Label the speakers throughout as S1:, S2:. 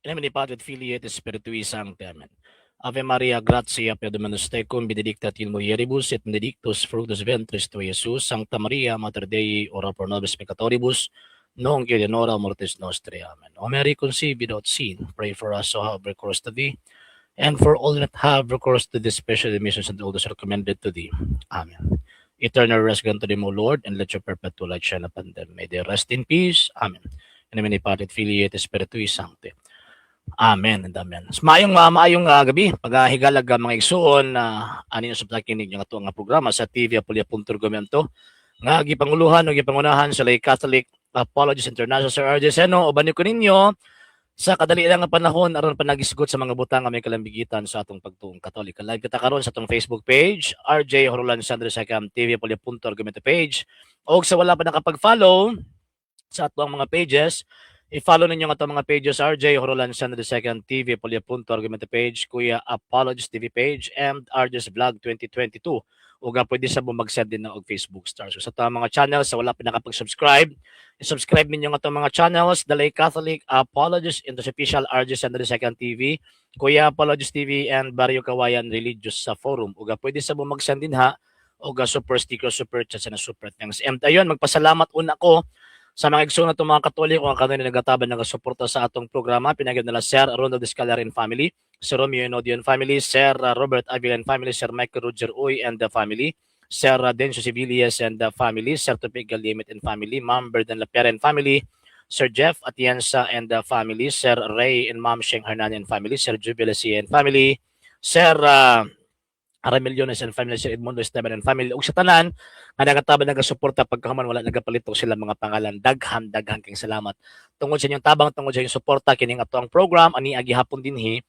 S1: In nomine Patri et Filii et Spiritui Sancti. Amen. Ave Maria, gratia plena Dominus tecum, benedicta in mulieribus et benedictus fructus ventris tui, Iesus. Sancta Maria, Mater Dei, ora pro nobis peccatoribus, nunc et in hora mortis nostri. Amen. O Mary, conceived without sin, pray for us who have recourse to thee, and for all that have recourse to thee, special missions and all those recommended to thee. Amen. Eternal rest grant to them, O Lord, and let your perpetual light shine upon them. May they rest in peace. Amen. In nomine Patri et Filii et Spiritui Sancti. Amen and amen. Maayong gabi, paghigalag mga igsoon na ani sa pagkinig ng ato nga programa sa TV Apulia.Gomento nga gipanguluhan o gipangunahan sa Lay Catholic Apologies International Sir RJ Seno o banyo ko ninyo sa kadali lang nga panahon aron pa nagisgot sa mga butang nga may kalambigitan sa atong pagtuong Katolik. Live kita karon sa atong Facebook page, RJ Horolan Sandro Sakam TV Apulia.Gomento page. O sa wala pa nakapag-follow sa atong mga pages, i-follow ninyo nga itong mga pages, RJ Horolan Sandro II TV, Apulia.Argumento page, Kuya Apologies TV page, and RJ's Vlog 2022. Uga pwede sa bumag-send din na og Facebook stars. So sa itong mga channels, sa wala pa nakapag-subscribe, i-subscribe ninyo nga itong mga channels, The Lay Catholic Apologies, into official RJ Sandro II TV, Kuya Apologies TV, and Barrio Kawayan Religious sa forum. Uga pwede sa bumag-send din ha, uga super sticker, super chat, and super thanks. And ayun, magpasalamat una ko sa mga igsoon na itong mga Katoliko ang kanina nagataban ng suporta sa atong programa. Pinagyan nila Sir Ronald Escalarin family, Sir Romeo Enodian family, Sir Robert Avilan family, Sir Michael Roger Uy and the family, Sir Dencio Sibilias and the family, Sir Tupig Galimit and family, Ma'am Berdan Lapera and family, Sir Jeff Atienza and the family, Sir Ray and Ma'am Sheng Hernan and family, Sir Jubilacy and family, Sir Aramillones and family, Sir Edmundo Esteban and family, ug sa tanan nga nagataban nagasuporta pagkahuman wala nagapalito sila mga pangalan. Daghan king salamat tungod sa inyong tabang, tungod sa inyong suporta kining ato ang program ani gihapon dinhi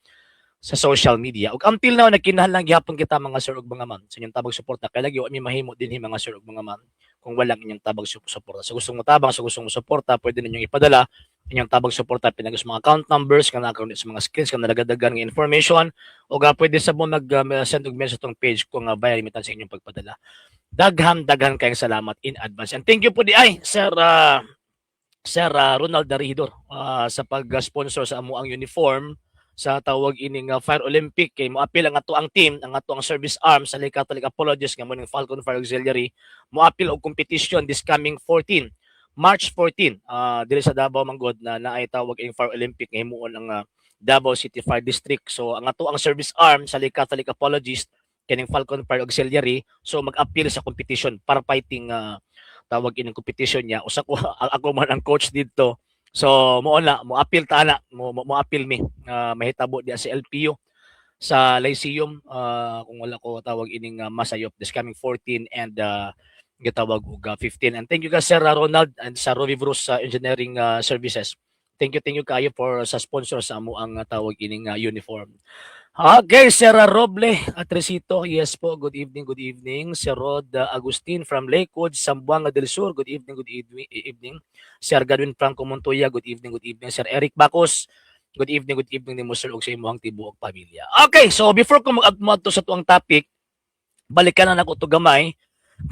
S1: sa social media. Ug until now nagkinahanglan gihapon kita mga sir ug mga ma'am sa inyong tabang suporta kay lagi wa mi mahimo dinhi mga sir ug mga ma'am kung wala inyong tabang suporta. Sa gustong mo tabang, sa gustong mo suporta, pwede ninyong ipadala inyong tabang suporta pinagos mga account numbers nga nakaroon sa mga screens nga nagadagan nga information o pwede sa mo mag-send og message tong page kung via limitan sa inyong pagpadala. Daghan kayong salamat in advance. And thank you po di ay Sir Ronald Daridor sa pag-sponsor sa amo ang uniform sa tawag ining Fire Olympic kay moapil ang ato ang team, ang ato ang service arm sa Lay Catholic Apologies nga mo ning Falcon Fire Auxiliary moapil og competition this coming March 14 dili sa Davao manggod na naay tawag ing Fire Olympic nga himuon ang Davao City Fire District. So ang ato ang service arm sa Lay Catholic Apologists kining Falcon Fire Auxiliary so mag-appeal sa competition para fighting tawag ining competition niya. Usa ko ako man ang coach dito. So mo appeal ta na mo appeal mi mahitabo diya sa LPU sa Lyceum kung wala ko tawag ining Masayop this coming 14 and gitawag og 15. And thank you guys Sir Ronald and sa Rovi Bruce Engineering Services. Thank you kayo for sa sponsor sa amo ang tawag ining uniform. Okay, Sir Roble Atresito, yes po, good evening. Sir Rod Agustin from Lakewood, Zamboanga del Sur, good evening. Sir Gadwin Franco Montoya, good evening. Sir Eric Bacos, good evening din mo sir og sa imong tibuok pamilya. Okay, so before ko mag-admod to sa tuang topic, balikan na nako to gamay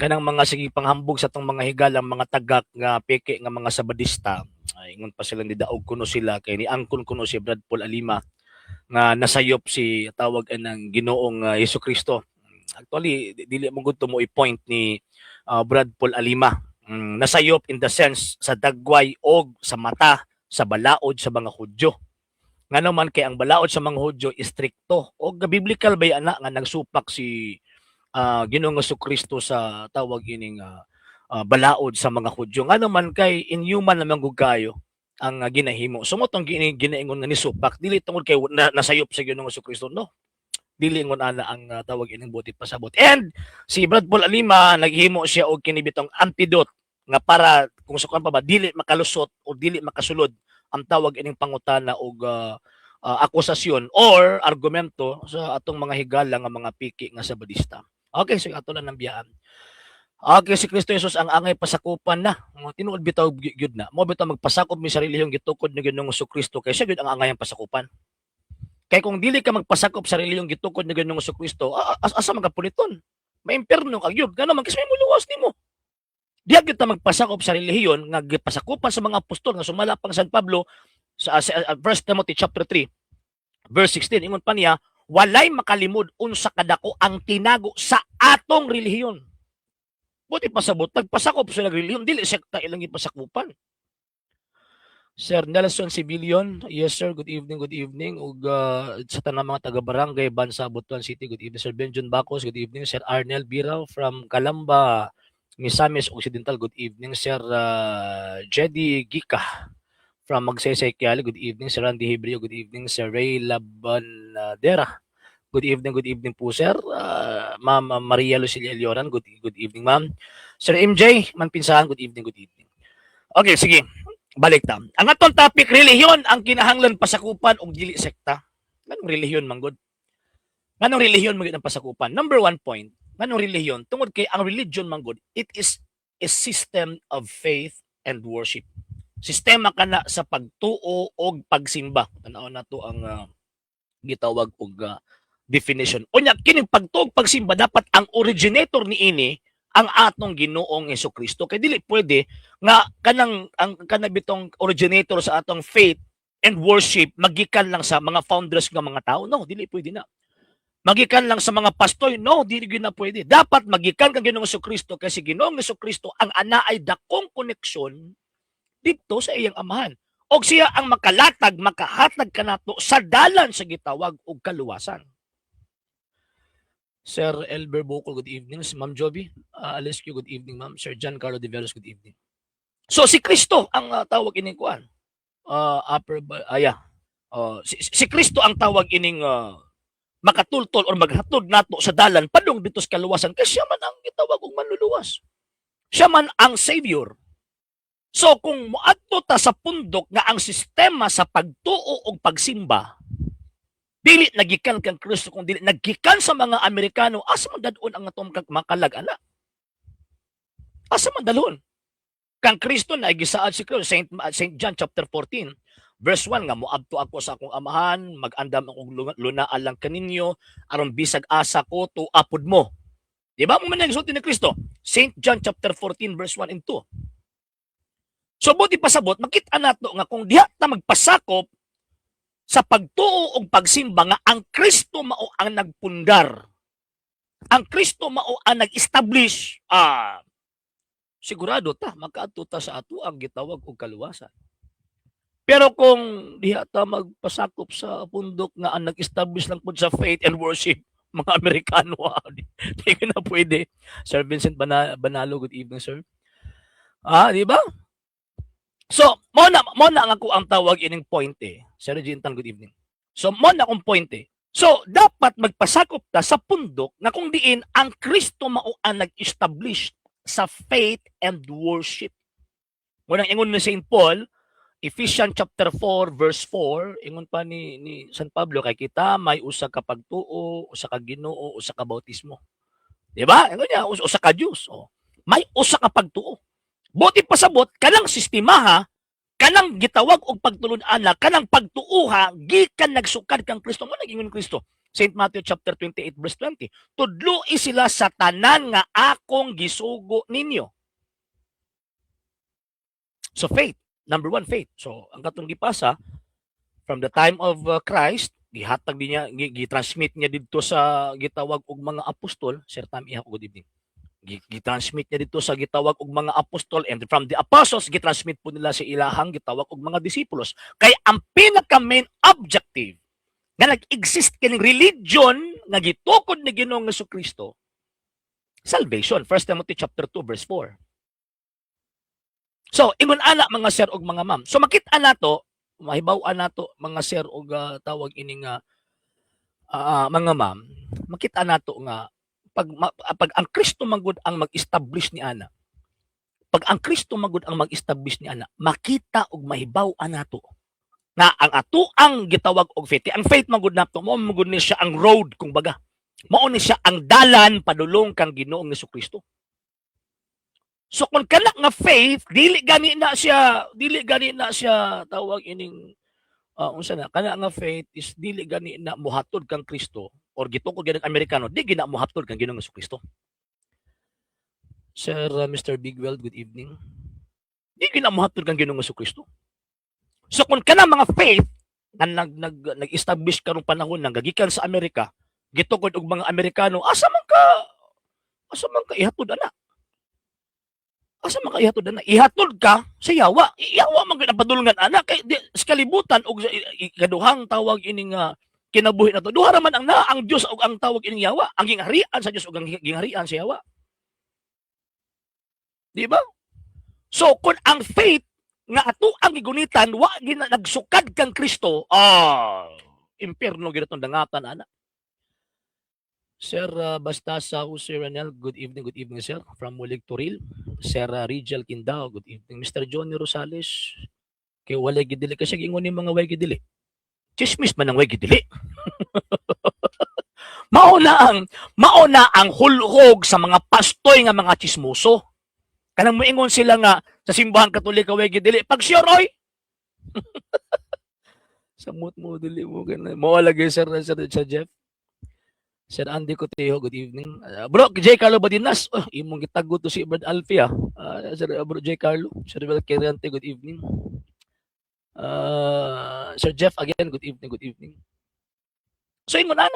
S1: kanang mga sige panghambog sa tong mga higalang mga tagak nga peke nga mga sabadista. Ingon pa sila ni daog kuno sila kay ni angkon kuno si Brad Paul Alima nga nasayop si tawag ng Ginoong Hesukristo. Actually dili mo gud mo i-point ni Brad Paul Alima. Nasayop in the sense sa dagway og sa mata sa balaod sa mga Hudyo. Nga naman kay ang balaod sa mga Hudyo istrikto og biblical ba ana nga nagsupak si Ginoong Hesukristo sa tawag ining balaod sa mga Hudyo. Nga naman kay inhuman naman gud kayo ang ginahimo. So mo tong ginaingon nga ni supak dili tungod kay nasayop sa Ginoong Hesukristo no. Dili ingon ana ang tawag ining buti pasabot. And si Brad Paul Alima naghimo siya og kini bitong antidote nga para kung sa pa ba dili makalusot o dili makasulod ang tawag ining pangutana og akusasyon or argumento sa atong mga higala nga mga piki nga sabadista. Okay, so ato lang ng biyaan. Okay, si Kristo Jesus ang angay pasakupan na. Tinuod bitaw gyud na. Mo bitaw magpasakop mi sarili yung gitukod ni Ginoong Hesukristo kay siya gyud ang angay pasakupan. Kay kung dili ka magpasakop sarili yung gitukod ni Ginoong Hesukristo, asa man ka puliton? Maimperno ka gyud. Ngano man kasi may muluwas nimo. Diha gyud ta magpasakop sa relihiyon nga gipasakupan sa mga apostol nga sumala pang San Pablo sa 1 Timothy chapter 3 verse 16 ingon pa niya, walay makalimod unsa kadako ang tinago sa atong relihiyon. Buti pasabot nagpasakop sa relihiyon, dili sekta ilang ipasakupan. Sir Nelson Sibillion, yes sir, good evening. Ug sa tanang mga taga-barangay Bansa, Butuan City, good evening. Sir Benjon Bacos, good evening. Sir Arnel Birao from Calamba, Misamis Occidental, good evening. Sir Jedi Gika from Magsaysay Kiali, good evening. Sir Randy Hebrio, good evening. Sir Ray Labanadera, good evening po sir. Ma'am Maria Lucilia Elioran, good evening ma'am. Sir MJ Manpinsahan, good evening. Okay, sige. Balik ta. Ang atong topic, relihiyon ang kinahanglan pasakupan og dili sekta. Nganong relihiyon manggod? Nganong relihiyon manggod ang pasakupan? Number 1 point, nganong relihiyon? Tungod kay ang religion manggod, it is a system of faith and worship. Sistema kana sa pagtuo og pagsimba. Tanaw na to ang gitawag og definition. Unya kining pagtuo og pagsimba dapat ang originator niini ang atong Ginoong Hesukristo. Kay dili pwede nga kanang ang kanabitong originator sa atong faith and worship magikan lang sa mga founders nga mga tao. No, dili pwede na. Magikan lang sa mga pastor. No, dili gyud na pwede. Dapat magikan kang Ginoong Hesukristo kasi Ginoong Hesukristo ang ana ay dakong koneksyon dito sa iyang amahan. Og siya ang makahatag kanato sa dalan sa gitawag og kaluwasan. Sir Elber Bocol, good evening. Si Ma'am Joby Alescu, good evening ma'am. Sir John Carlo de Veros, good evening. So si Kristo ang tawag ining kuan. Si Kristo ang tawag ining makatultol or maghatod nato sa dalan padung dito sa kaluwasan kasi siya man ang gitawag og manluluwas. Siya man ang savior. So kung moadto ta sa pundok nga ang sistema sa pagtuo og pagsimba dili nagikan kang Kristo kung dili nagikan sa mga Amerikano, asa man dadon ang atong makalag-ana? Asa man dalhon? Kang Kristo na gisaad si Kristo Saint John chapter 14 verse 1 nga moadto ako sa akong amahan, mag-andam akong lunaan lang kaninyo aron bisag asa ko tuapod mo. Di ba mo man nagsulti ni Kristo? Saint John chapter 14 verse 1 and 2. So buti pasabot makita nato nga kung diha ta magpasakop sa pagtuo og pagsimba nga ang Kristo mao ang nagpundar. Ang Kristo mao ang nag-establish. Sigurado ta makaadto ta sa ato ang gitawag og kaluwasan. Pero kung diha ta magpasakop sa pundok nga ang nag-establish lang pud sa faith and worship, mga Amerikano, di na pwede. Sir Vincent Banalo, good evening sir. Di ba? So, mo na ang ako ang tawag ining point Sir Regintan, good evening. So, mo na akong point So, dapat magpasakop ta sa pundok na kung diin ang Kristo mao ang nag-establish sa faith and worship. Munang ingon ni St. Paul, Ephesians chapter 4 verse 4, ingon pa ni San Pablo kay kita may usa ka pagtuo, usa ka Ginoo, usa ka bautismo. Di ba? Ingon niya, usa ka Dios. May usa ka pagtuo. Buti pasabot kanang sistema kanang gitawag og pagtulon-ana, kanang pagtuuha gikan nagsukad kang Kristo mo nagingon Kristo. St. Matthew chapter 28 verse 20. Tudloi sila sa tanan nga akong gisugo ninyo. So faith, number 1 faith. So ang katong gipasa from the time of Christ, gihatag niya, gi-transmit niya didto sa gitawag og mga apostol. Sir Tam Iha, good evening. Gitransmit niya dito sa gitawag og mga apostol, and from the apostles gitransmit po nila sa ilahang gitawag og mga disipulos. Kay ang pinaka main objective nga nag-exist kining religion nga gitukod ni Ginoong Hesukristo, salvation. 1 Timothy chapter 2 verse 4. So ingon ana mga sir og mga ma'am. So makita nato, mahibaw-an nato mga sir og tawag ining mga ma'am, makita nato nga pag ang Kristo magud ang mag-establish ni ana, pag ang Kristo magud ang mag-establish ni ana, makita og mahibaw-an nato na ang ato ang gitawag og faith. Ang faith magud nato, mo magud ni siya ang road kung baga. Mao ni siya ang dalan padulong kang Ginoong Hesukristo. So kung kana nga faith, dili gani na siya tawag ining unsa na kana nga faith is dili gani na muhatod kang Kristo or gitukod ganang Amerikano, di gina muhatod kang Ginoong Hesukristo. Sir Mr. Bigwell, good evening. Di gina muhatod kang Ginoong Hesukristo. So kung kana mga faith nga nag-establish karong panahon nang gagikan sa Amerika, gitukod og mga Amerikano, asa man ka ihatod ana? Asa man ka ihatod ana? Ihatod ka sa yawa. Yawa man gyud ang padulngan ana kay di, sa kalibutan og ikaduhang tawag ini nga kinabuhi na to. Duha ra man ang Dios og ang tawag ining yawa. Ang gingharian sa Dios ug ang gingharian sa yawa. Di ba? So kung ang faith nga ato ang gigunitan wa nagsukad kang Kristo, impierno gyud atong dangatan ana. Sir Bastasa Jose Ranel, good evening sir, from Mulig Turil. Sir Rigel Quindao, good evening. Mr. Johnny Rosales, kay walay gidili kasi gingon ni mga way gidili. Chismis man ang way gidili. mauna ang hulhog sa mga pastoy nga mga chismoso. Kanang moingon sila nga sa simbahan Katolika way gidili. Pag sure oy. Samot mo dili mo ganun. Mao lagi sir Jeff. Sir Andy Cotejo, good evening. Bro, J. Carlo Badinas, imong gitago to si Brad Alfia. Sir Bro J. Carlo, Sir Bel Quirante, good evening. Sir Jeff, again, good evening. So, ingon na.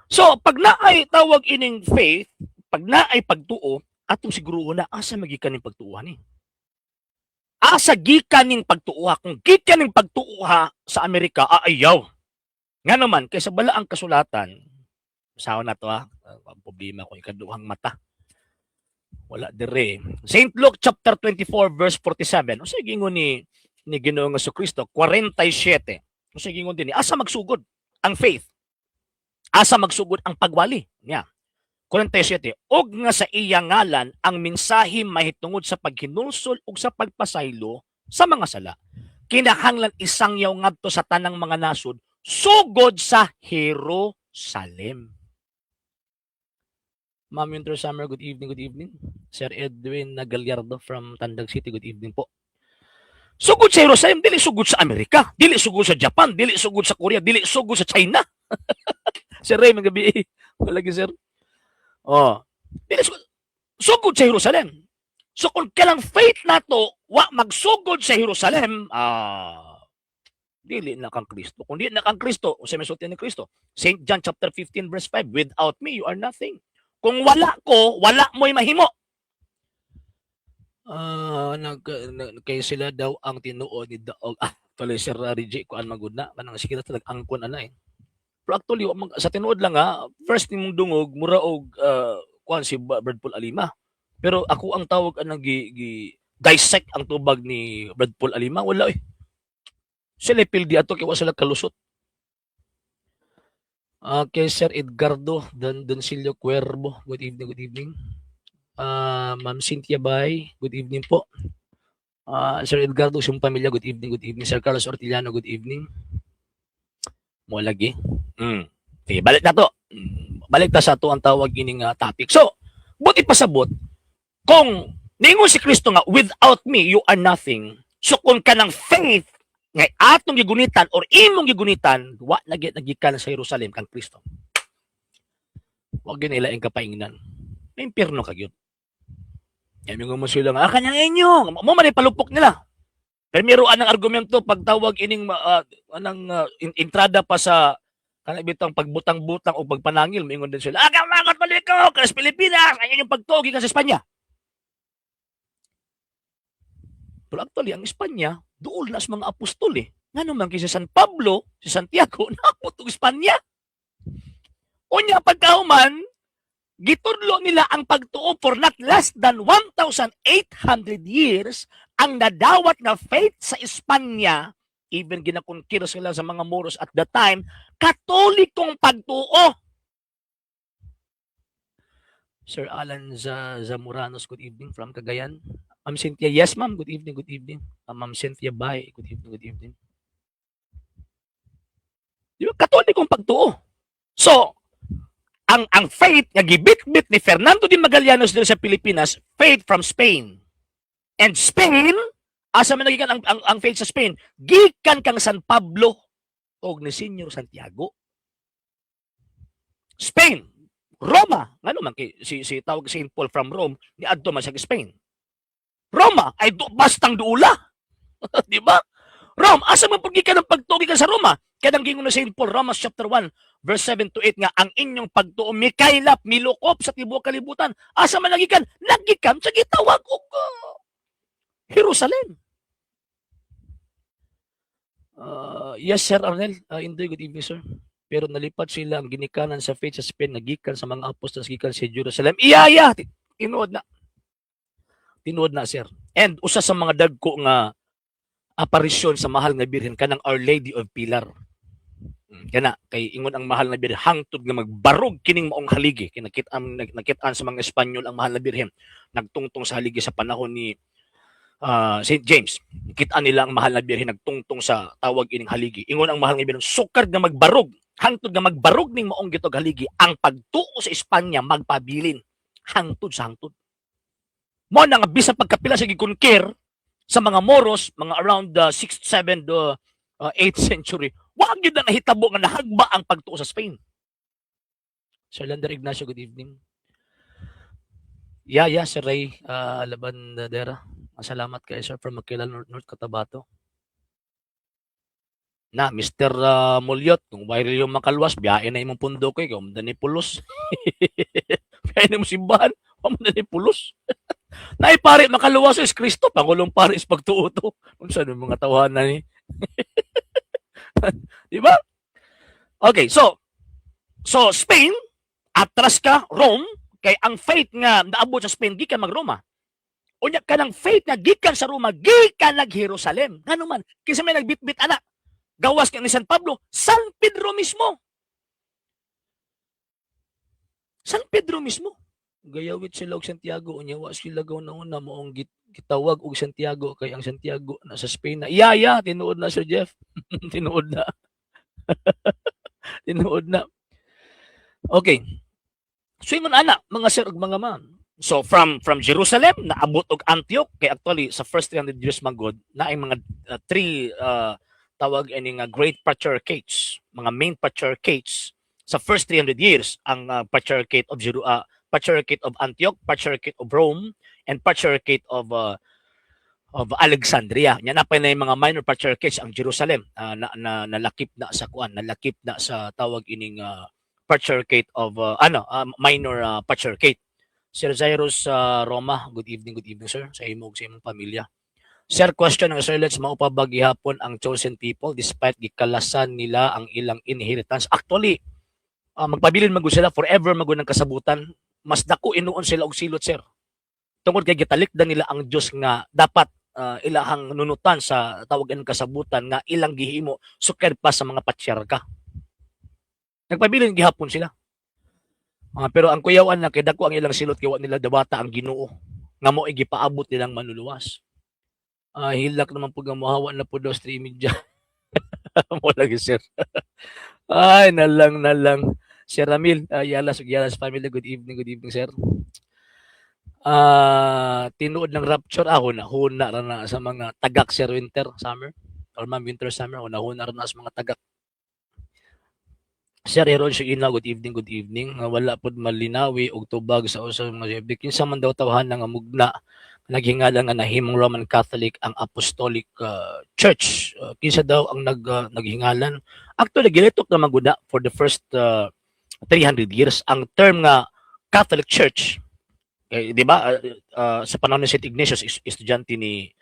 S1: So, pag naay tawag ining faith, pag naay pagtuo, atong siguro na, asa magikan ning pagtuuhan ni? Asa gikan ning pagtuuha? Kung gikan ning pagtuuha sa Amerika, ayaw. Nga naman, kaysa bala ang kasulatan, sawa na to ang problema ko ikaduhang mata. Wala dire. St. Luke chapter 24 verse 47. Usa gingon ni Ginoong Jesucristo 47. Usa gingon din asa magsugod ang faith. Asa magsugod ang pagwali niya. 47. Og nga sa iya ngalan ang mensahe mahitungod sa paghinulsol ug sa pagpasaylo sa mga sala. Kinahanglan isangyaw ngadto sa tanang mga nasod sugod sa Jerusalem. Ma'am Winter Summer, good evening. Sir Edwin Gallardo from Tandag City, good evening po. Sugod sa Jerusalem, dili sugod sa Amerika, dili sugod sa Japan, dili sugod sa Korea, dili sugod sa China. Sir Ray, magabi. Malagi, sir. Dili sugod sa Jerusalem. So kung kailang faith nato, wa magsugod sa Jerusalem, dili na kang Kristo. Kung dili na kang Kristo, o sa mesulti ni Kristo, St. John chapter 15 verse 5, without me, you are nothing. Kung wala ko, wala mo'y mahimo. Kay sila daw ang tinuod ni Daog. Tuloy Sir Rigi, kuan magud na. Kanang sige na ang-angkon ana eh. Pero actually, sa tinuod lang first nimong dungog, mura og kuan si Brad Paul Alima. Pero ako ang tawag anang dissect ang tubag ni Brad Paul Alima. Wala eh. Sila pildi ato kaya sila kalusot. Kay Sir Edgardo Doncilio Cuervo, good evening. Ma'am Cynthia Bay, good evening po. Sir Edgardo, siyong pamilya, good evening. Sir Carlos Ortillano, good evening. Mo lagi. Okay, balik na to. Balik ta sa to ang tawag ining topic. So, buti pasabot, kung ningon si Kristo nga, without me, you are nothing. So, kung kanang faith, ngay atong gigunitan or imong gigunitan, wa nagikan sa Jerusalem kang Kristo. Wag yun nila ang kapaingnan. May impyerno ka yun. Yan yung mo sila nga, kanyang inyo. Mo man palupok nila. Pero meron anang argumento pagtawag ining entrada pa sa kanang pagbutang-butang o pagpanangil, maingon din sila, mga Katoliko, kas Pilipinas, ayun yung pagtugi ka sa Espanya. Pero actually, ang Espanya, dool na sa mga apostol eh. Nga naman kay si San Pablo, si Santiago, naputog Espanya. Unya pagkahuman, gitudlo nila ang pagtuo for not less than 1,800 years ang nadawat na faith sa Espanya, even ginakonkiro sila sa mga Moros at the time, Katolikong pagtuo. Sir Alan Zamoranos, good evening from Cagayan. Ma'am Cynthia, yes ma'am, good evening. Ma'am Cynthia Bay, good evening. Di ba, Katolikong pagtuo. So, ang faith nga gibit-bit ni Fernando de Magallanes dito sa Pilipinas, faith from Spain. And Spain, asa man nagikan ang faith sa Spain, gikan kang San Pablo o ni Senyor Santiago. Spain, Roma, ngano man kay si tawag St. Paul from Rome, ni adto man sa Spain. Roma ay bastang duula. Di ba? Rome, asa man pag ng pagtuo gikan sa Roma? Kaya nang gingon na St. Paul, Romans chapter 1, verse 7 to 8 nga, ang inyong pagtuo mikaylap, milukop sa tibuok kalibutan. Asa man nagikan? Nagikan sa gitawag og Jerusalem. Yes, Sir Arnel. Indoy, good evening, sir. Pero nalipat sila ang ginikanan sa faith sa Spain, nagikan sa mga apostles, gikan sa Jerusalem. Iya, tinuod na. Tinuod na, sir. And usa sa mga dagko nga aparisyon sa mahal nga birhen kanang Our Lady of Pilar. Kana kay ingon ang mahal na birhen hangtod nga magbarog kining maong haligi. Kay nakit-an sa mga Espanyol ang mahal na birhen. Nagtungtong sa haligi sa panahon ni St. James. Kita nila ang mahal na birhen nagtungtong sa tawag ining haligi. Ingon ang mahal nga birhen sukad nga magbarog, hangtod nga magbarog ning maong gitog haligi, ang pagtuo sa Espanya magpabilin hangtod sa hangtod. Mo na nga bisa pagkapila sa gikonquer sa mga Moros, mga around the 6th, 7th, 8th century, wag yun na nahitabo nga nahagba ang pagtuo sa Spain. Sir Lander Ignacio, good evening. Yeah, Sir Ray Labandera. Salamat kayo, sir, from Maquila, North Cotabato. Na, Mr. Mulyot, kung viral yung makalwas, biyain na imong pundo ko, ikaw, ni pulos. Biyain na mo simbahan, mamanda ni pulos. Naipari makaluwas is Kristo, Pangulong Paris pagtuo to. Kung saan yung mga tawanan ni. Di ba? Okay, so Spain, atras ka, Rome, kay ang faith nga naabot sa Spain, gikan mag-Roma. Unya ka ng faith nga gikan sa Roma, gikan nag-Jerusalem. Ano man, kasi may nagbitbit anak. Gawas ka ni San Pablo, San Pedro mismo. San Pedro mismo. Gayawit sila og Santiago, unya wa sila gaw na una moong gitawag og Santiago, kay ang Santiago na sa Spain na. Iya, tinuod na Sir Jeff. Tinuod na. Tinuod na. Okay. So ingon ana mga sir ug mga ma'am. So from Jerusalem naabot og Antioch, kay actually sa first 300 years magod na ay mga three tawag ani nga great patriarchates, mga main patriarchates sa first 300 years, ang patriarchate of Antioch, patriarchate of Rome, and patriarchate of Alexandria. Nya napay na yung mga minor patriarchates ang Jerusalem, nalakip na sa nalakip na sa tawag ining patriarchate of minor patriarchate. Sir Jairus Roma, good evening sir, sa imong pamilya. Sir, question ng Israelites, maupabag gihapon ang chosen people despite gikalasan nila ang ilang inheritance. Actually, magpabilin magud sila, forever magud ng kasabutan. Mas dako inuon sila og silot, sir. Tungod kay gitalikdan nila ang Dios nga dapat ilahang nunutan sa tawag ng kasabutan nga ilang gihimo sukad pa sa mga patriarka. Nagpabilin gihapon sila. Pero ang kuyawan na kay dako ang ilang silot kay wa nila dawata ang Ginoo nga mo igipaabot nilang manluluwas. Hilak naman pag mahawa na po daw streaming dyan. Mo lagi, sir. Ay, nalang. Sir Ramil, Yalas family, good evening, sir. Tinuod ng rapture, huna na sa mga tagak, sir, winter, summer, or winter, summer, huna na sa mga tagak. Sir Heroncio Ina, good evening. Wala pod malinawi og tubag sa usa mga bikin sa man daw tawhan nga mugna naghingalan nga nahimong Roman Catholic ang Apostolic Church. Kinsa daw ang naghingalan? Actually gilitok na maguna for the first 300 years ang term nga Catholic Church. Di ba sa panahon ni St. Ignatius, estudyante ni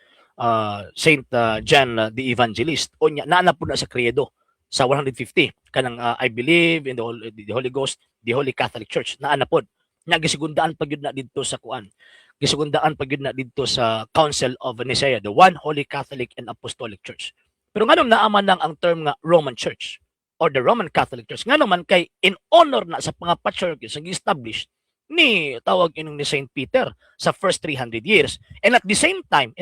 S1: Saint John the Evangelist, o naana po na sa credo sa 150 kanang I believe in the Holy Ghost, the Holy Catholic Church, naana pod nya gisigundaan pag yun na didto sa kuan, gisugundaan pag yun na didto sa Council of Nicaea, the One Holy Catholic and Apostolic Church. Pero nganong naaman lang ang term nga Roman Church or the Roman Catholic Church, nga naman kay in honor na sa mga patriarchs nga established ni tawag inong ni Saint Peter sa first 300 years. And at the same time,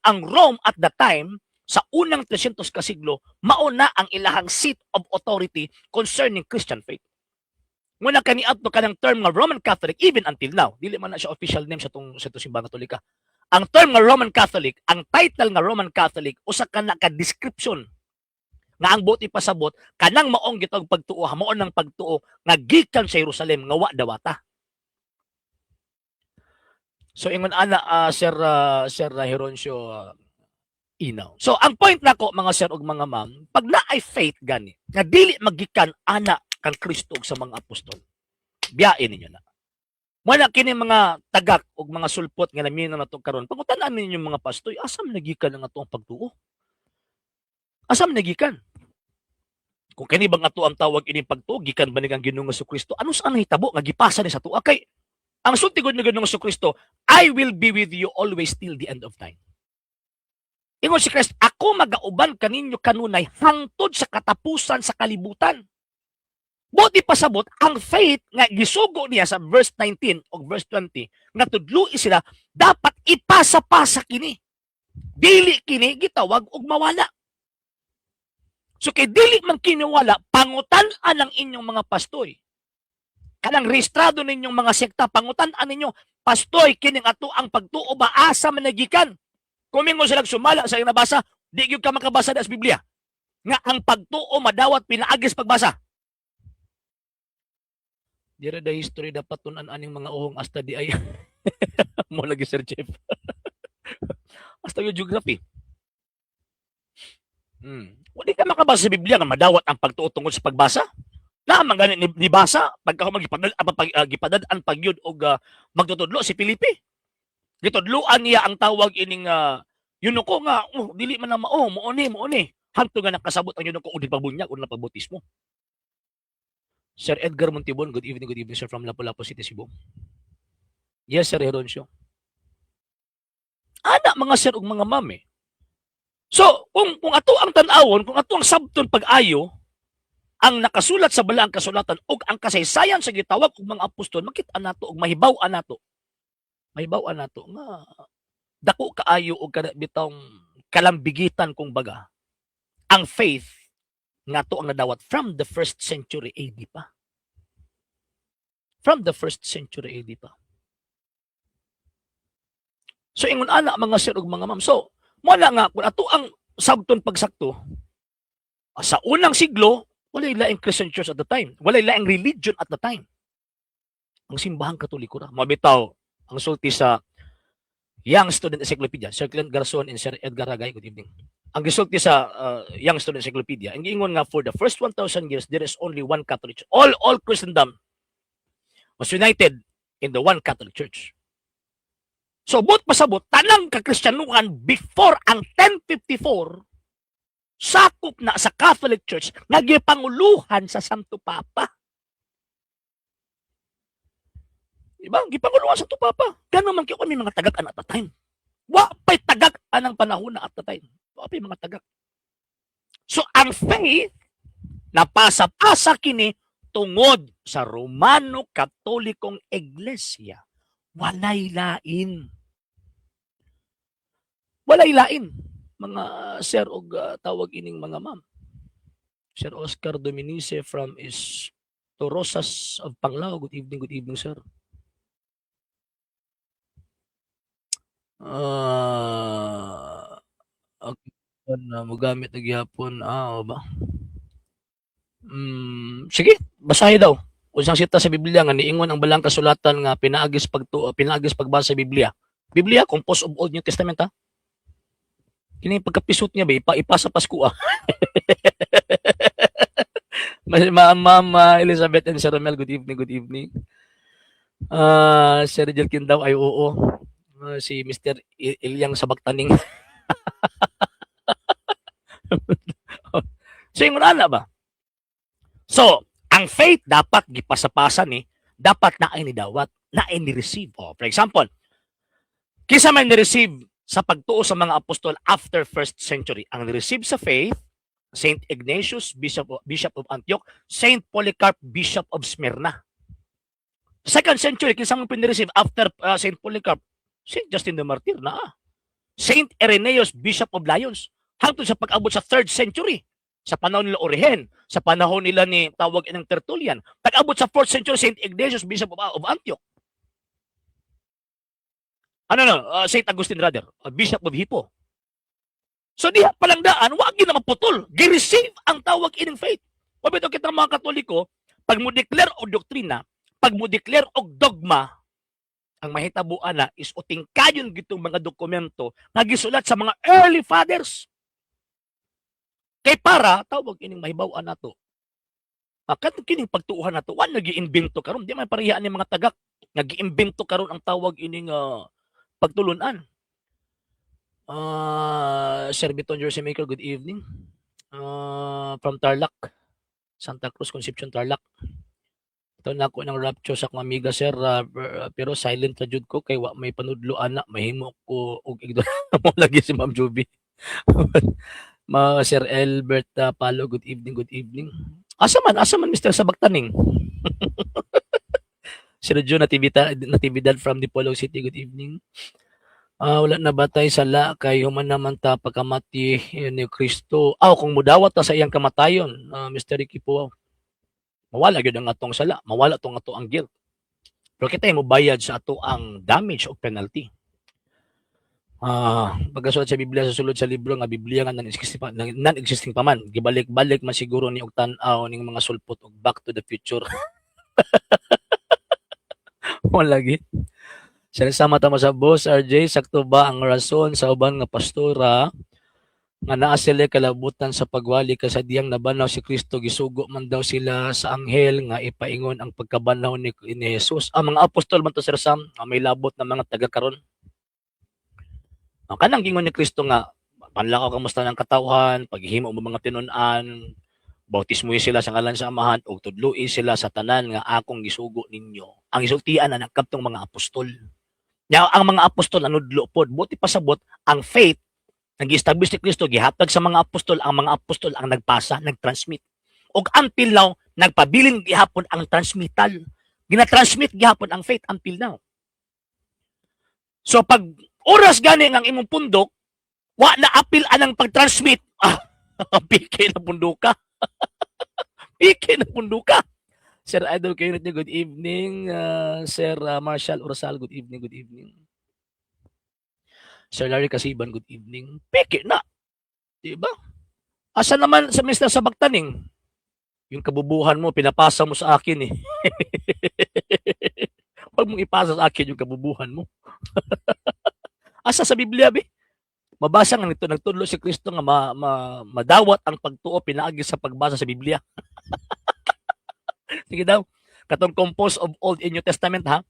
S1: ang Rome at the time sa unang 300 ka siglo, mauna ang ilahang seat of authority concerning Christian faith. Muna kaniadto kanang term nga Roman Catholic even until now, dili man na siya official name sa simbahan Katolika. Ang term nga Roman Catholic, ang title nga Roman Catholic, usa ka na ka description nga ang buot ipasabot kanang maong gitog pagtuo, mao nang pagtuo nga gikan sa Jerusalem nga wa dawata. So ingon ana Sir Heroncio inaw. So ang point nako mga sir ug mga ma'am, pag naay faith gani nga dili magikan ana kang Kristo ug sa mga apostol, biyain ninyo na. Wala kini mga tagak ug mga sulpot nga naminaw nato karon. Pangutan-an ninyo mga pastoy, asam nagikan ang atong pagtuo? Asam nagikan? Kung kani bang ato ang tawag ini pagtuo, gikan ba ni kang Ginoong Jesucristo? Ano saan hitabo nga gipasa ni sa tuwa kay ang sulti gud ni Ginoong Jesucristo, I will be with you always till the end of time. Ingon si Christ, ako magauban kaninyo kanunay hangtod sa katapusan sa kalibutan. Buti pasabot, ang faith nga gisugo niya sa verse 19 o verse 20, nga tudloi sila, dapat ipasa-pasa kini. Dili kini gitawag og mawala. So kay dili man kiniwala, pangutan-an ang inyong mga pastoy. Kanang rehistrado ninyong mga sekta, pangutan-an ninyo, pastoy, kining ato ang pagtuo ba asa managikan. Kumingon sila sumala sa nabasa, di gyud ka makabasa sa Biblia. Nga ang pagtuo madawat pinaagis pagbasa. Dira da history dapat tunan aning mga uhong hasta di ay mo lagi Sir Jeff. Hasta yung geography. Wala ka makabasa sa Biblia nga madawat ang pagtuo tungkol sa pagbasa. Na man gani ni basa pagka gipadad-an pagyud og magtutudlo si Filipe. Gitudloan niya ang tawag ining yunuko nga dili man na mao mo ni. Hanto nga nakasabot ang yunuko og di pagbunyag o napabautismo. Sir Edgar Montibon, good evening, sir, from Lapu-Lapu City, Cebu. Yes, Sir Heroncio. Ana, mga sir ug mga ma'am eh. So, kung ato ang tanawon, kung ato ang sabton pag-ayo, ang nakasulat sa balaang kasulatan ug ang kasaysayan sa gitawag og mga apostol, makita nato ug mahibaw-an nato. Mahibaw-an nato nga dako kaayo og kada bitawng kalambigitan kung baga. Ang faith nga to ang nadawat from the 1st century AD pa. From the 1st century AD pa. So ingon ana mga sir ug mga ma'am. So wala nga kung ato ang sabton pagsakto sa unang siglo walay laing Christian church at the time. Walay laing religion at the time. Ang simbahang Katoliko ra. Mabitaw ang sulti sa Young Student Encyclopedia, Sir Clint Garson and Sir Edgar Hagay, good evening. Ang gisulti sa Young Student Encyclopedia, ang giingon nga for the first 1,000 years, there is only one Catholic Church. All Christendom was united in the one Catholic Church. So, but pasabot, tanang kakristyanuhan before ang 1054, sakop na sa Catholic Church, nagipanguluhan sa Santo Papa. Diba? Gipanguluhan sa Santo Papa. Gano'n man kayo kami mga tagak-an at the time. Wapay tagak-an ang panahon na at the time. Wapay mga tagak. So, ang faith, napasa-pasa kini tungod sa Romano Katolikong Iglesia. Walay lain. Walay lain. Mga sir og tawag ining mga ma'am. Sir Oscar Dominice from Torosas of Panglao. Good evening, sir. Okay. Magamit na gihapon. O ba? Sige, basahin daw. Usang sita sa Biblia nga niingon ang balang kasulatan nga pinaagis pagbasa sa Biblia. Biblia composed of Old New Testament ha. Kini pagkapisot niya ba ipasa Pasko ah. Ma'am Elizabeth and Sir Romel, good evening. Sir Jelkin daw ay oo. Si Mr. Ilyang Sabagtaning. So, yung ana ba? So, ang faith dapat gipasa-pasa ni, dapat na ay nidawat, na ay ni-receive. For example, kisa man ni-receive sa pagtuo sa mga apostol after 1st century. Ang ni-receive sa faith, Saint Ignatius, Bishop of Antioch, Saint Polycarp, Bishop of Smyrna. 2nd century, kisa man pinireceive after Saint Polycarp, Saint Justin the Martyr na Saint Irenaeus, Bishop of Lyons. Hangtod sa pag-abot sa 3rd century, sa panahon nila Origen, sa panahon nila ni tawag ng Tertullian, pag-abot sa 4th century, Saint Ignatius, Bishop of Antioch. Saint Augustine rather, Bishop of Hippo. So diha palang daan, wag na maputol. Gi-receive ang tawag ining faith. Pabito kita mga Katoliko, pag mo declare og doktrina, pag mo declare og dogma, Ang mahitabuan na is uting kayon gitong mga dokumento nga gisulat sa mga early fathers. Kay para tawag ining mahibaw-an nato. Kadto kining pagtuuhan nato, wa nag-iimbento karon, di man pareha ni mga tagak. Nag-iimbento karon ang tawag ining pagtulunan. Sir Biton Jersey Maker, good evening. From Tarlac, Santa Cruz, Concepcion, Tarlac. Ito na ako ng rapture sa akong amiga, sir, pero silent na jud ko kay wa may panudloan na, mahimo ko og igdo mo lagi si Ma'am Juby. Sir Albert Palo, good evening, good evening. Asa man Mr. Sabagtaning? Sir Joe Natividad from Dipolog City, good evening. Wala na batay sala kay human naman ta pagkamati ni Kristo. Kung mudawat ta sa iyang kamatayon, Mr. Ricky po, mawala gyud ang atong sala, mawala tong ato ang guilt. Pero kita mo bayad sa ato ang damage o penalty. Pagkasulat sa Biblia sa sulod sa libro nga Biblia nga non-existing pa man, gibalik-balik man siguro ni og tan-aw ning mga sulpot og Back to the Future. Wala lagi. Sinasama tama sa boss RJ, sakto ba ang rason sa uban nga pastora nga naa sila kalabutan sa pagwali ka sa diyang nabanaw si Kristo, gisugo man daw sila sa anghel nga ipaingon ang pagkabanaw ni Jesus. Ang mga apostol man to, Sir Sam, may labot na mga taga karon. Kanang gingon ni Kristo nga panlakaw kamusta ng katawhan, paghihimo mo mga tinun-an, bautismo sila sa ngalan sa Amahan ug tudloi sila sa tanan nga akong gisugo ninyo. Ang isultian na nagkadtong mga apostol. Nya ang mga apostol anudlo pod, buti pasabot ang faith nag-establish ni Kristo, gihatag sa mga apostol, ang mga apostol ang nagpasa, nag-transmit. Og until now, nagpabilin gihapon ang transmittal. Gina-transmit gihapon ang faith until now. So pag oras gani ang imong pundok, wa na apil anang pag-transmit. Piki na punduka. Piki na punduka. Sir Idol Kayo, good evening. Sir Marshall Orsal, good evening, good evening. Sir Larry Kasiban, good evening. Peke na. Diba? Asa naman sa Mr. Sabagtaning? Yung kabubuhan mo, pinapasa mo sa akin eh. Huwag mong ipasa sa akin yung kabubuhan mo. Asa sa Biblia, be? Mabasa nga nito, nagtudlo si Kristo nga madawat ang pagtuo, pinaagi sa pagbasa sa Biblia. Sige daw. Katong composed of Old and New Testament, ha?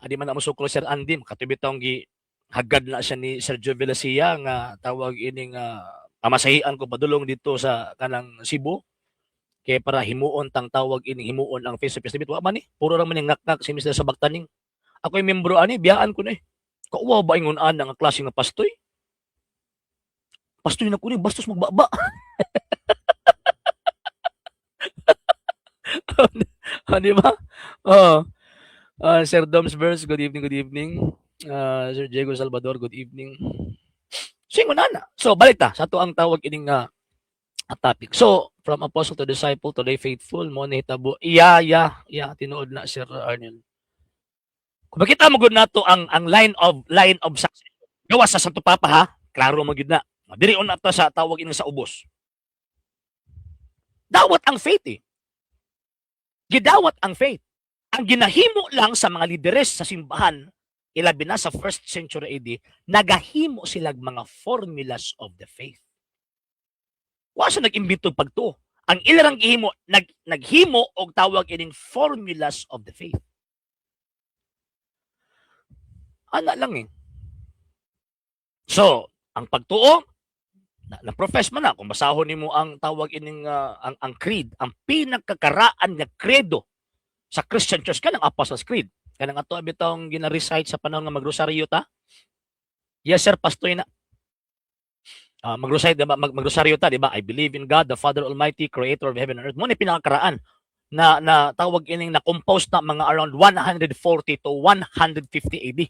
S1: Adi man na musuklo Sir Andy, katubit tong hagad na siya ni Sir Joe Velasia nga tawag ining pamasahian ko padulong dito sa kanang Cebu. Kaya para himuon tang tawag ining himuon ang face to face debate. Wa man ni, puro ra man yung ngaknak si Mr. Sabagtaning. Ako yung membro ani, biyaan ko na eh. Kauwa ba ingon ang klase nga pastoy? Pastoy na ko ni, bastos magbaba. Di ba? Sir Domsverse, good evening, good evening. Sir Diego Salvador, good evening. So, balik ta sa ato ang tawag ining topic. So, from apostle to disciple to lay faithful, mo nahitabo. Tinuod na Sir Arnel. Kung makita mo gud nato ang line of success. Gawas sa Santo Papa ha, klaro mo gud na. Diri on ato sa tawag ining sa ubos. Dawat ang faith eh. Gidawat ang faith. Ang ginahimo lang sa mga lideres sa simbahan, ilabi na sa 1st century AD, nagahimo sila mga formulas of the faith. Wa sa nag-imbento pagtuo. Ang ilarang gihimo, naghimo og tawag ining formulas of the faith. Ana lang eh. So, ang pagtuo, na-profess man na, kung basahon nimo ang tawag ining ang creed, ang pinakakaraan nga credo sa Christian Church kanang Apostles' Creed. Kanang ato bitong gina-recite sa panahon nga magrosaryo ta. Yes sir, pastoy na. Magrosaryo ta, di ba? I believe in God, the Father Almighty, Creator of heaven and earth. Mo ni pinakakaraan na tawag ining na compose na mga around 140 to 150 AD.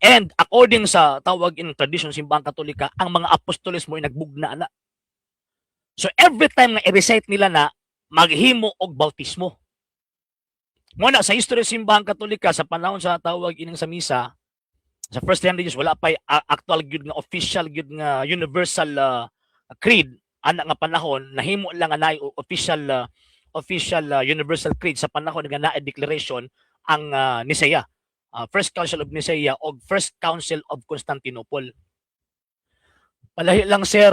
S1: And according sa tawag ining tradition simbahang Katolika, ang mga apostoles mo ay nagbugna na. So every time nga i-recite nila na maghimo og bautismo. Muna sa history simbahang Katolika sa panahon sa tawag ining sa misa, sa first 100 years wala pa actual gyud nga official gyud nga universal creed ana nga panahon, nahimo lang nga official official universal creed sa panahon nga naa declaration ang Nicaea. First Council of Nicaea o First Council of Constantinople. Palahi lang sir,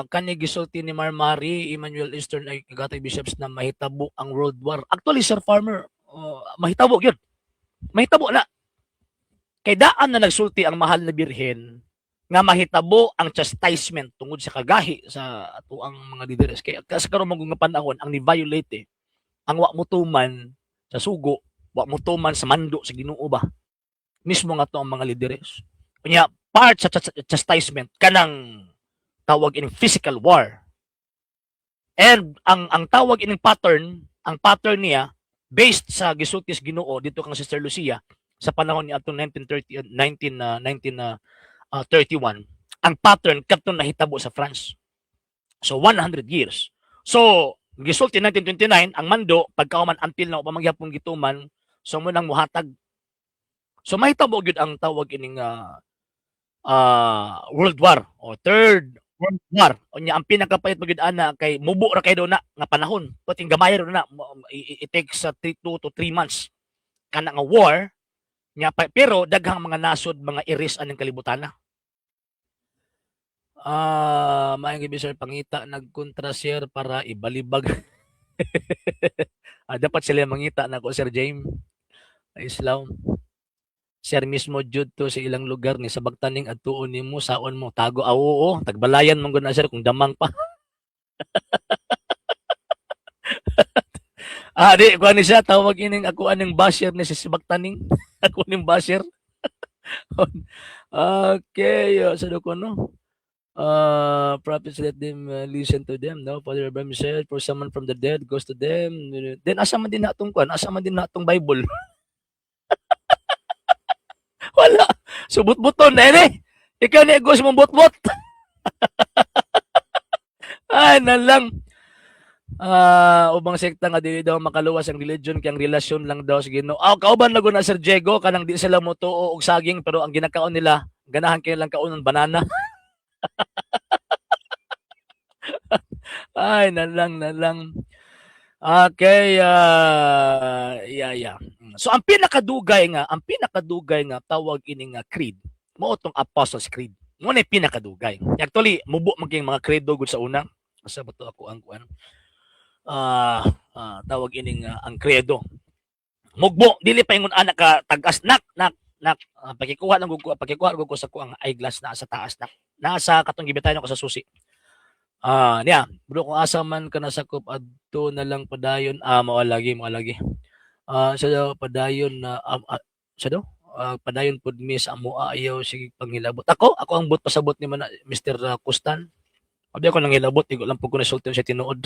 S1: kani gisulti ni Marmari, Emmanuel Eastern ay kagatay bishops na mahitabo ang World War. Actually, Sir Farmer, mahitabo yun. Mahitabo na. Kay daan na nagsulti ang mahal na birhen nga mahitabo ang chastisement tungod sa kagahi sa ato ang mga leaders. Kaya sa karon mga panahon, ang ni-violate ang wa mutuman sa sugo, wa mutuman sa mando sa Ginoo ba. Mismo nga to ang mga leaders. Kanya, part sa chastisement kanang tawag ining physical war. And ang tawag ining pattern, ang pattern niya based sa gisultis Ginoo dito kang Sister Lucia sa panahon ni atong 1931, ang pattern kadtong nahitabo sa France. So 100 years. So gisulti 1929 ang mando pagkauman until na pamagyapon gituman so mo nang muhatag. So mahitabo gyud ang tawag ining World War o Third World War. Unya ang pinakapait magyud ana kay mubo ra kay do na nga panahon. Puting gamay ra na it takes 2 to 3 months kana nga war nya pero daghang mga nasod mga iris anang kalibutan na. Maayong gabi sir, pangita nagkontra sir para ibalibag. Dapat sila mangita na ko Sir James. Islam. Sir mismo jud to sa ilang lugar ni sa bagtaning adtuon nimo saon mo tago oo tagbalayan man gud na sir kung damang pa. Di ko ni siya tawag ining ako aning basher ni si bagtaning. Ako ning basher. Okay, sa ko no. Prophets let them listen to them, no? Father Abraham said, for someone from the dead goes to them. Then asa man din natong kwan, asa man din natong Bible. Wala. Subot-buton na eh. Ikaw ni Agos mong bot-bot. Ay, nalang. Ubang sekta nga dili daw makaluwas ang religion kay ang relasyon lang daw sa Ginoo. Kauban na na Sir Diego kanang di sila mo tuo og saging pero ang ginakaon nila ganahan kayo lang kaon ng banana. Ay, nalang. Okay, yeah. So ang pinakadugay nga tawag ini nga creed, mao tong Apostles' Creed. Mo na pinakadugay. Actually, mubo maging mga credo gud sa una. Asa ba to ako ang kuan? Tawag ini nga ang credo. Mugbo dili pa ingon anak ka tagas nak. Pakikuha lang ko sa ko ang eyeglass na sa taas nak. Nasa katong gibitayon ko sa susi. Niya, bro kung asa man ka nasakop adto na lang padayon mao lagi. Sa daw padayon na padayon pud miss amo ayaw sige panghilabot. Ako ang bot pasabot ni man Mr. Kustan. Abi ako nang hilabot, igo lang pud ko nasulti sa tinuod.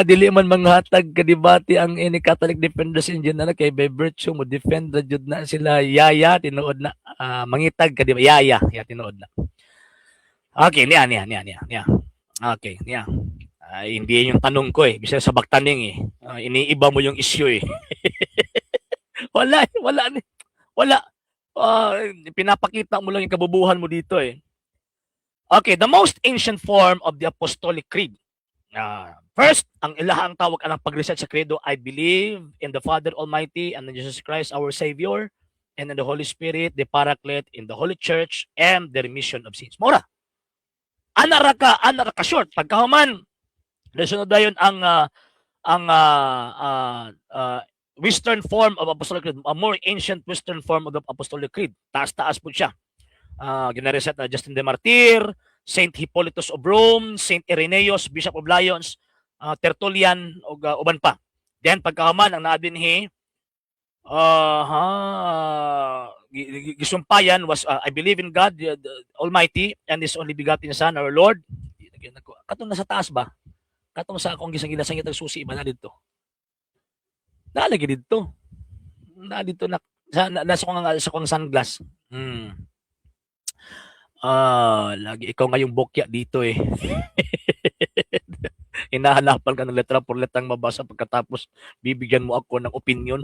S1: Dili man manghatag ka debate ang ini Catholic Defenders Engine na kay by virtue mo defend ra jud na sila yaya tinuod na mangitag ka di ba yaya tinuod na. Okay, niya. Okay, niya. Hindi yung tanong ko eh. Bisa sa bagtaning iniiba mo yung issue eh. Wala. Pinapakita mo lang yung kabubuhan mo dito eh. Okay, the most ancient form of the Apostolic Creed. First, ang ilahang tawag anang pag-research sa credo, I believe in the Father Almighty and in Jesus Christ our Savior and in the Holy Spirit, the Paraclete, in the Holy Church, and the remission of sins. Mora. Ana ra ka short pagkahuman nasunod dayon ang Western form of Apostolic Creed, a more ancient Western form of the Apostolic Creed. Taas po siya. Ginareset na Justin de Martyr, Saint Hippolytus of Rome, Saint Irenaeus, Bishop of Lyons, Tertullian ug uban pa. Then pagkahuman ang naadinhi gisumpayan was I believe in God the Almighty and His only begotten Son our Lord. Katong nasa taas ba? Katong sa akong gisang-gilasang itag susi ba na dito? Nalagi dito. Na dito na sa kong sunglass. Lagi ikaw ngayong bokya dito eh. Hinahanapan ka ng letra por letrang mabasa pagkatapos bibigyan mo ako ng opinion.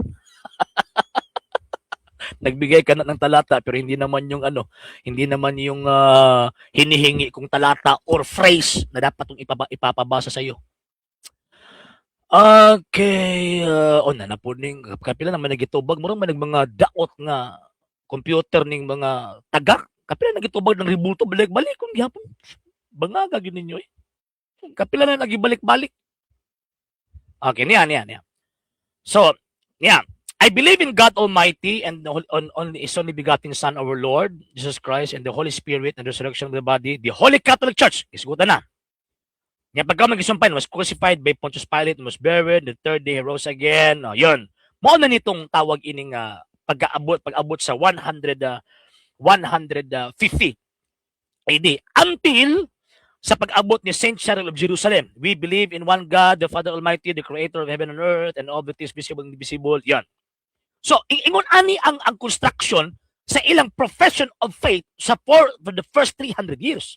S1: Nagbigay ka na ng talata pero hindi naman yung hindi naman yung hinihingi kong talata or phrase na dapat kong ipapabasa sa iyo. Okay, na po ning kapila naman nagitubag mo man mga daot nga computer ning mga tagak. Kapila nagitubag ng rebulto balik-balik kung gihapon. Bangaga gyud ninyo eh. Kapila na nagibalik-balik. Okay, niya. So, yeah. I believe in God Almighty and on His only begotten Son, our Lord, Jesus Christ, and the Holy Spirit and the resurrection of the body, the Holy Catholic Church. Isgutan na. Nga pagka magisumpay, was crucified by Pontius Pilate, was buried, the third day he rose again. Yun. Mao na nitong tawag ining pag-abot sa 150 AD until sa pag-abot ni Saint Cyril of Jerusalem. We believe in one God, the Father Almighty, the Creator of heaven and earth, and all that is visible and invisible. Yan. So, ingon ani ang construction sa ilang profession of faith for the first 300 years.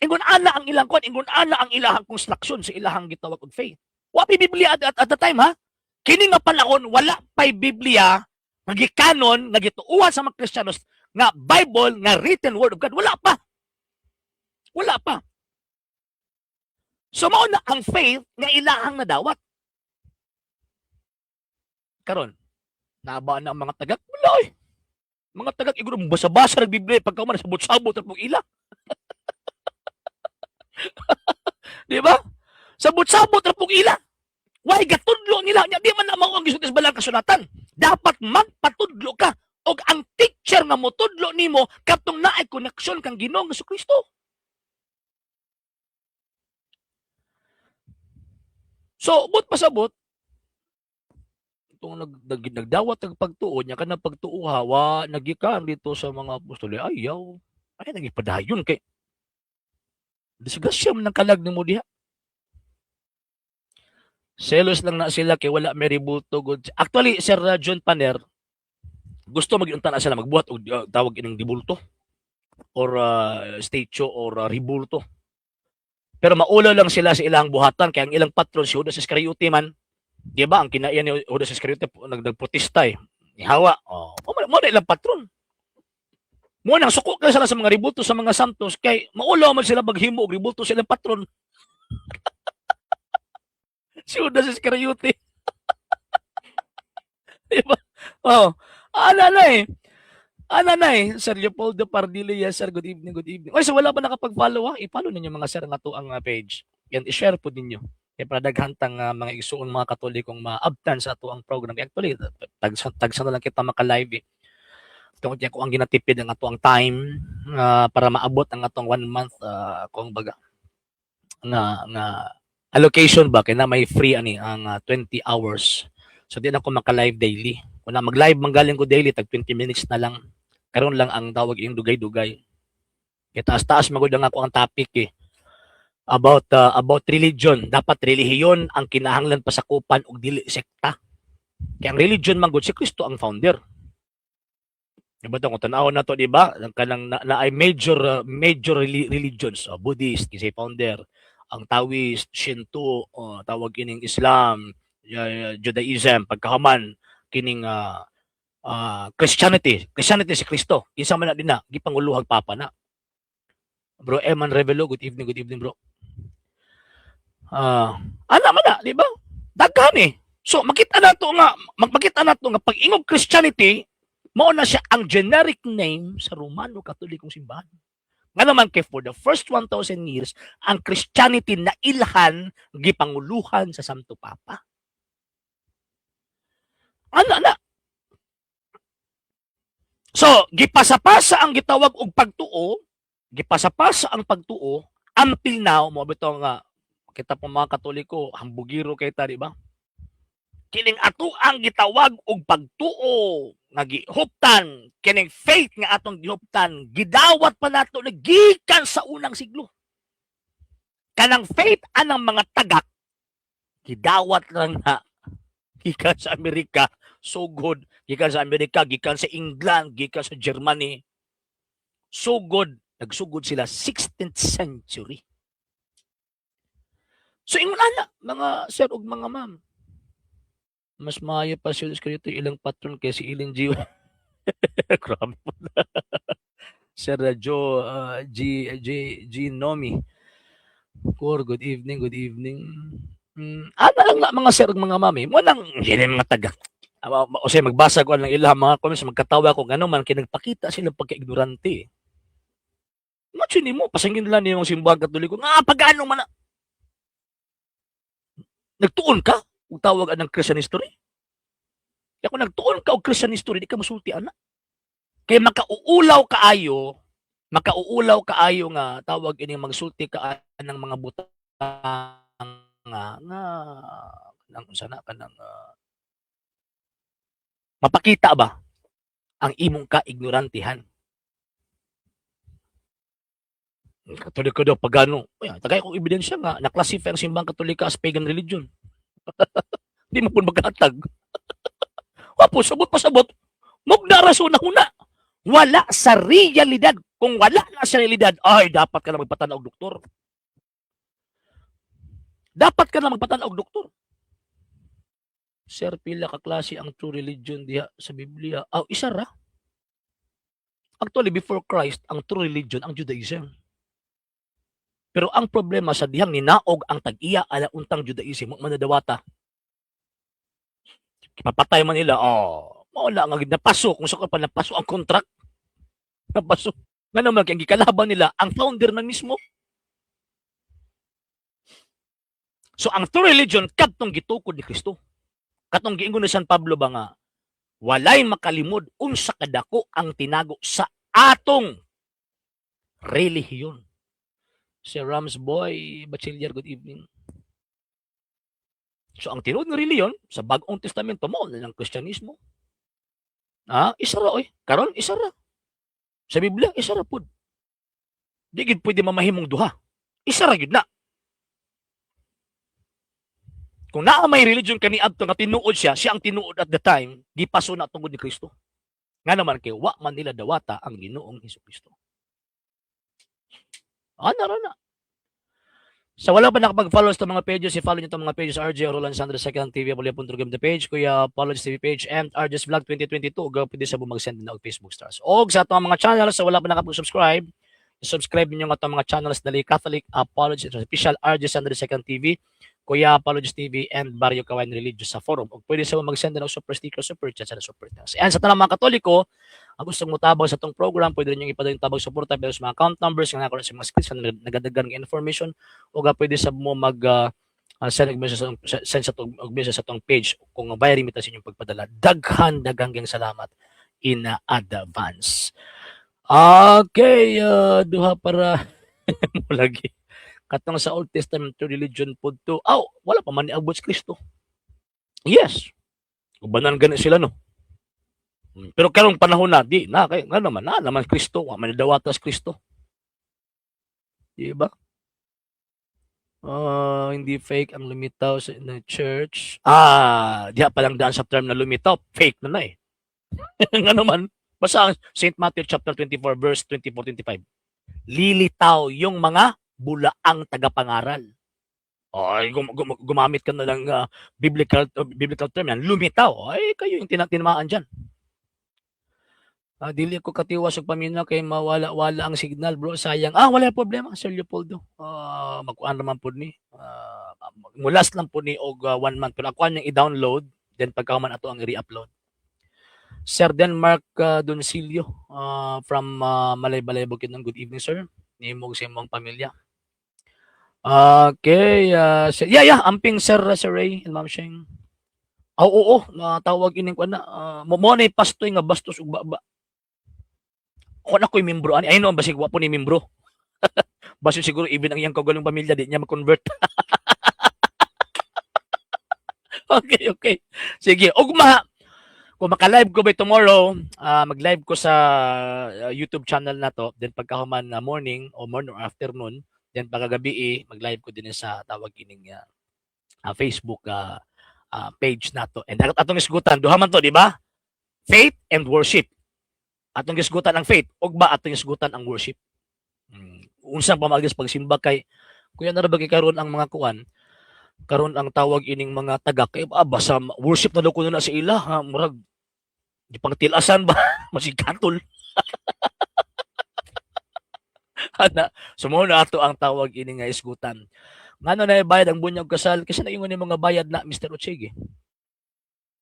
S1: Ingon ana ang ilang ingon ana ang ilahang construction sa ilahang gitawag og faith. Wa pa Biblia at the time ha. Kini nga panahon wala pay Biblia nga gikanon nga gituuhan sa mga Kristiyanos nga Bible nga written word of God, wala pa. Wala pa. So mao na ang faith nga ilahang nadawat. Karon, naabaan na ang mga tagak? Wala eh. Mga tagak, iguro basa-basa ng Biblia, pagka man sabot-sabot at pong ila. Di ba? Sabot-sabot at pong ila. Why gatudlo nila? Di man na mao ang gisulti sa balang kasulatan. Dapat magpatudlo ka. O ang teacher nga mo tudlo nimo katong naay koneksyon kang Ginoong Jesucristo. So, but pasabot, itong nagdawat ng pagtuo niya, kanang pagtuuha, nagikan dito sa mga apostol, ayaw, ay nagipadayon kay disgrasya man ng kalag ni mo diha. Selos lang na sila kay wala may rebulto good. Actually, Sir John Paner, gusto mag-iunta na sila magbuhat og tawag ining dibulto or statue or rebulto. Pero maulo lang sila sa ilang buhatan kay ang ilang patron si Judas Iscariote man. Di ba ang kinaiyan ni Judas Iscariote nagprotesta eh. Ihawa. Mo na ilang patron. Mo nang suko ka sila sa mga rebulto sa mga santos kay maulo man sila maghimo og rebulto sa ilang patron. Si Judas Iscariote. Di ba? Ana na eh. Sir Leopoldo Pardillo, yes sir, good evening. Oy, so wala pa nakapag-follow ha? I-follow ninyo mga sir nga to ang page. Yan, i-share po ninyo. Kaya para daghantang mga igsuon mga Katolikong maabtan sa ato ang program. Actually, tagsa na lang kita maka-live eh. Tungkol niya kung ang ginatipid ang ato ang time para maabot ang atong 1 month kung baga nga allocation ba kaya na may free ang 20 hours. So di na ako maka-live daily. Kung na mag-live manggaling ko daily tag 20 minutes na lang. Karon lang ang tawag yung dugay-dugay. Kaya taas-taas magud ang ako ang topic eh. About religion. Dapat relihiyon ang kinahanglan pasakupan og dili sekta. Kaya ang religion man gud si Kristo ang founder. Diba ito, kung tanaw na to, di ba? Kanang na ay major religions. Buddhist, kasi founder. Ang Taoist, Shinto, tawag kining Islam, Judaism, pagkahaman, kining Christianity si Kristo. Isa man na din na, gipanguluhag papa na. Bro Eman Revelo, good evening bro. Ana man na, di ba? Daghan eh. So makita na to nga pag ingog Christianity, mao na siya ang generic name sa Romano Katolikong simbahan. Nga naman kay for the first 1,000 years, ang Christianity na ilhan gipanguluhan sa Santo Papa. Ana. So, gipasa-pasa ang gitawag og pagtuo, gipasa-pasa ang pagtuo until now, mo bitaw nga kita po mga Katoliko, hambugiro kay ta, di ba? Kining ato ang gitawag og pagtuo nga gihuptan, kining faith nga atong gihuptan, gidawat pa nato na gikan sa unang siglo. Kanang faith anang mga tagak gidawat lang na gikan sa Amerika, sugod, gikan sa Amerika, gikan sa England, gikan sa Germany. Sugod, nagsugod sila 16th century. So ingon ana mga sir ug mga ma'am. Mas maayo pa si Judas Iscariote ilang patron kay si Ellen G. Grabe po. Sir Joe G Nomi. Kor, good evening, good evening. Ana lang na mga sir, mga mami, mo nang hindi mga taga. O say magbasa ko ng ilang mga comments, magkatawa ko ngano man kay nagpakita sila pagka-ignorante. Imagine mo, pasangin nila niyong simbahan katoliko, nga pagano man na, nagtuon ka, kung tawag ng Christian history. Kaya kung nagtuon ka og Christian history, di ka masulti ana. Kaya makauulaw kaayo nga tawag ini magsulti ka ng mga butang nga kanang sana kanang mapakita ba ang imong kaignorantihan. Katoliko daw pagano. Tagay kong ebidensya nga na-classify ang simbang Katolika as pagan religion. Di mo pun magkatag. Wapo, sabot pasabot. Mugna rason na huna. Wala sa realidad. Kung wala na sa realidad, ay, dapat ka na magpatanaw og doktor. Dapat ka na magpatanaw og doktor. Sir, pila ka klase ang true religion diha sa Biblia? Isa ra. Actually, before Christ, ang true religion, ang Judaism. Pero ang problema sa dihang ninaog ang tag-iya ala untang Judaism, manadawata. Papatay man nila, wala nga napaso, kung saan pa napaso ang contract. Napaso. Nga naman, kaya gikalaban nila, ang founder na mismo. So, ang true religion, katong gitukod ni Kristo. Katong giingon ni San Pablo ba nga, walay makalimod unsa kadako ang tinago sa atong relihiyon. Si Rams Boy Bachiller, good evening. So, ang tinuod nga reliyon, sa Bagong Testamento mo, ng Kristyanismo. Isa ra, oy. Karon, isa ra. Sa Biblia, isa ra pod. Di gid pwede mamahimong duha. Isa ra gid na. Kung naa may religion kaniadto nga tinuod siya ang tinuod at the time, gipaso na tungod ni Kristo. Nga naman kay wa man nila dawata ang Ginoong Hesukristo. Nara na. Sa wala pa nakapag-follow sa mga pages, i-follow nyo itong mga pages RJ Roland Sandra Second TV, Apollo.game the page, Kuya Apollo's TV page, and RJ's Vlog 2022. Pwede sa bumag-send na og Facebook stars. O sa itong mga channels, sa wala pa nakapag-subscribe, subscribe ninyo nga itong mga channels dali Catholic Apologist Official RJ Sandra Second TV, Kuya Apologist TV, and Barrio Kawain Religious sa forum. O pwede sa mag-send na super sticker, super chat, sa super thanks. And sa tanang mga Katoliko, ang gustong mutabang sa itong program, pwede rin yung ipadang tabang suporta pero sa mga account numbers, nga nakuha sa mga screens na nagadagan ng information, o pwede sa mo send sa itong page kung bayar imita sa inyong pagpadala. Daghang salamat in advance. Okay, duha para mo lagi. Katong sa Old Testament religion po to, wala pa man ni abot si Kristo. Yes. Ubanan gani sila, no? Pero karong panahon na, di na, kaya nga naman Kristo, manidawatas Kristo. Diba? Hindi fake ang lumitaw sa church. Diya palang daan sa term na lumitaw, fake na eh. Nga naman, basta St. Matthew chapter 24 verse 24-25. Lilitaw yung mga bulaang tagapangaral. Gumamit ka na lang biblical term yan, lumitaw. Ay, kayo yung tinamaan dyan. Dili ko katiwas og paminaw kay mawala-wala ang signal, bro. Sayang. Wala problema, Sir Leopoldo. Magkuan naman po ni. Mulas lang po ni og 1 month. Pero ako niyang i-download, then pagkaman ato ang i-re-upload. Sir Denmark Doncilio from Malay-Balay Bukidnon. Good evening, sir. Nimog sa imong pamilya. Okay. Amping Sir Ray and Ma'am Sheng. Oo, tawag ining ko na. Mo na pastoy nga bastos ug baba. Kung ako'y membro, ay no, basig wapo ni membro. Basta siguro even ang iyang kagalong pamilya, di niya mag-convert. Okay. Sige, ugma. Kung maka-live ko by tomorrow, mag-live ko sa YouTube channel na to, then pagkahuman na morning or afternoon, then pagkagabi mag-live ko din sa tawag ining Facebook page na to. And atong isgutan, duha man to, di ba? Faith and worship. Atong gisgutan ang faith, ugba atong gisgutan ang worship. Unsang pamagis pagsimba kay kuya na ra ba karon ang mga kuan Karon ang tawag ining mga taga kay basa worship na daw kuno na sa ila ha, murag gipangtilasan ba masigkatol ana. Sumo na ato ang tawag ini nga isgutan. Ngano na bayad ang bunyag kasal kasi na ingon ni mga bayad na Mr. Ochege.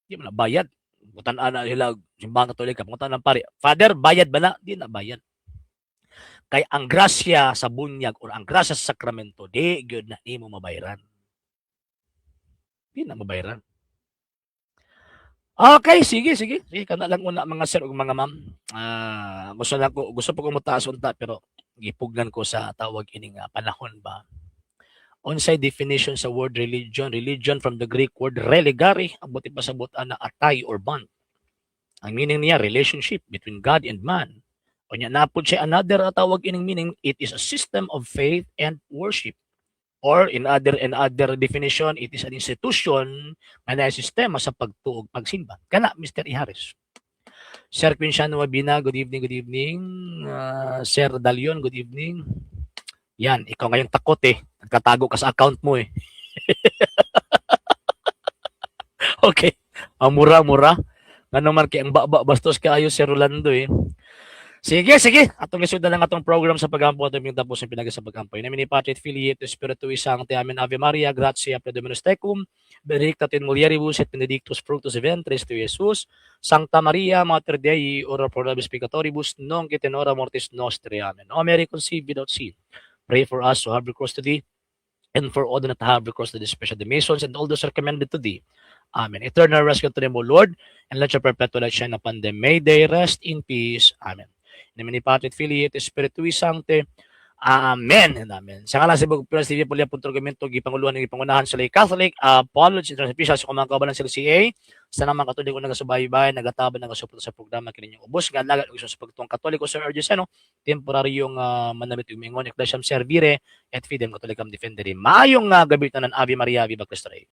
S1: Di man na bayad. Butan ana sila simbahan Katolika, pangutan ng pare. Father, bayad ba na? Di na bayad. Kay ang grasya sa bunyag or ang grasya sa sakramento, di gyud na imo mabayaran. Di na mabayaran. Okay, sige, sige. Sige, kana lang una mga sir ug mga ma'am. Gusto pa ko mutaas unta pero gipugnan ko sa tawag ini nga panahon ba. Unsay definition sa word religion? Religion from the Greek word religare, abot ipasabot ana atay or bond. Ang meaning niya relationship between God and man. Unya napod siya another tawag ining meaning, it is a system of faith and worship. Or in other definition, it is an institution na sistema sa pagtuog pagsimba. Kana Mr. Ihares. Sir Quinciano Mabina, good evening, good evening. Sir Dalion, good evening. Yan, ikaw ngayong takot eh. Nagkatago ka sa account mo eh. Okay. Mura-mura. Nga naman kay ang baba bastos kaayo Sir Rolando eh. Sige, sige. Atong lisod na lang atong program sa pagampo atong yung tapos ng pinaga sa pagampo. Namin ni Patrit Filiate Spiritu Sancti Amen Ave Maria, Gratia Predominus Tecum, Benedicta in mulieribus et benedictus fructus ventris tui Jesus, Sancta Maria Mater Dei, ora pro nobis peccatoribus, nunc et in hora mortis nostri. Amen. O Mary conceived without sin. Pray for us who have recourse to thee, and for all that have recourse to thee, especially the Masons and all those are commended to thee. Amen. Eternal rest unto them, O Lord, and let your perpetual light shine upon them. May they rest in peace. Amen. In the name of the Patrit Filii et Spiritui Sancti. Amen and amen. Sa ngalan sa Pilas TV Pulia Puntrogamento, gipanguluhan ng gipangunahan sa Lay Catholic, Apollos, International sa kumang kabalan sa CA, sa namang katoliko nagasubaybay, nagataban, nagasuporta sa programa kaninyong ubos, nga lagat gusto sa pagtuang katoliko sa urges, temporaryong manamit umingon, Ecclesiam Servire, et Fidem Catholicam Defendere. Maayong gabi na ng Ave Maria, Viva Cristo Rey.